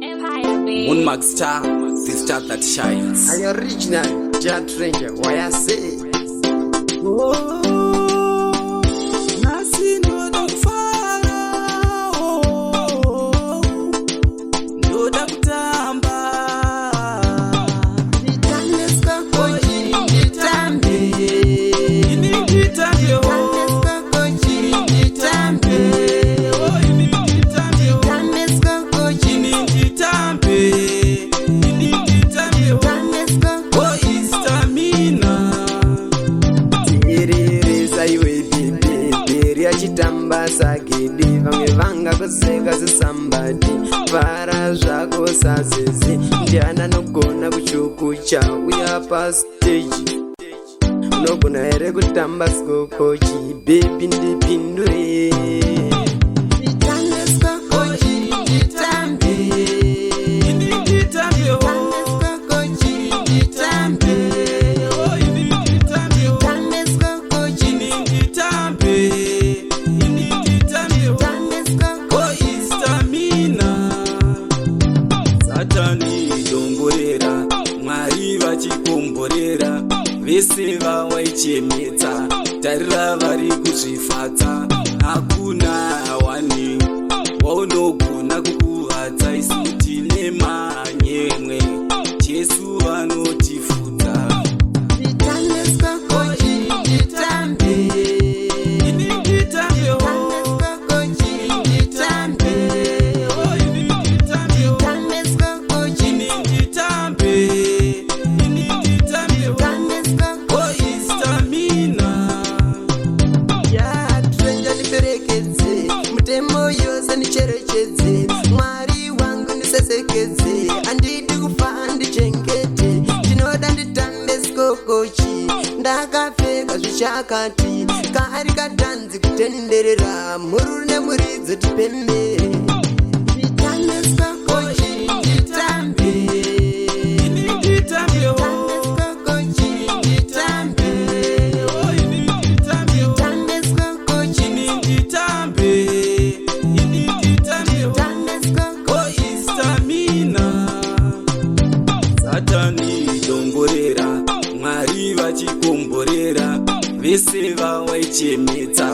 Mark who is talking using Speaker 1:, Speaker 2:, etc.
Speaker 1: One Max Star, the star that shines.
Speaker 2: I original Jet Ranger, why I say.
Speaker 1: Oh, nasi ndo dakufara, oh, ndo dakutamba.
Speaker 2: Nitambe Sikokochi, nitambe.
Speaker 1: Nitambe, oh.
Speaker 2: Sikokochi, nitambe.
Speaker 1: Oh, nitambe, oh.
Speaker 2: Nitambe Sikokochi,
Speaker 1: nitambe. Nitambe, oh. Oh, istamina.
Speaker 2: Tiririza iwe bibi, biri achitamba sagidi. Vamwe vanga kuseka sisambadi, para zvako sazezi. Ndiana nogona kuchukucha, uya pa stage. Unogona here kutamba Sikokochi, baby ndipindure. Nitambe Sikokochi, nitambe.
Speaker 1: Nitambe, oh.
Speaker 2: Sikokochi, nitambe.
Speaker 1: Oh, nitambe, oh.
Speaker 2: Nitambe Sikokochi,
Speaker 1: Nitambe, nitambe, oh. Oh, istamina. Satani dongorera, Mwari vachikomborera, vese vawaichemeta, tarira vari kuzvifadza. Hakuna wani waunogona kukuvadza, isu tine manyemwe, Jesu vanotifudza.
Speaker 2: nitambe Sikokochi, nitambe.
Speaker 1: Nitambe, oh.
Speaker 2: Sikokochi, nitambe.
Speaker 1: Oh, nitambe, oh.
Speaker 2: Nitambe Sikokochi,
Speaker 1: Nitambe, nitambe, oh.
Speaker 2: nitambe Sikokochi.
Speaker 1: Oh, istamina.
Speaker 2: Yatrenja niperekedze, mutemo yose nicherechedze. Mwari wangu ndisesekedze, andidi kufa ndichengete. Ndinoda nditambe Sikokochi, ndakapfeka zvichakati. Kari katanzi kutenderera, mururu nemuridzo tipembere. Nditambe Sikokochi, nditambe.
Speaker 1: Nitambe, oh.
Speaker 2: Sikokochi, nditambe.
Speaker 1: Oh, nitambe, oh.
Speaker 2: Nitambe Sikokochi,
Speaker 1: Nitambe, nitambe, oh.
Speaker 2: nitambe Sikokochi.
Speaker 1: Oh, istamina. Satani dongorera, Mwari vachikomborera, vese vawaichemeta,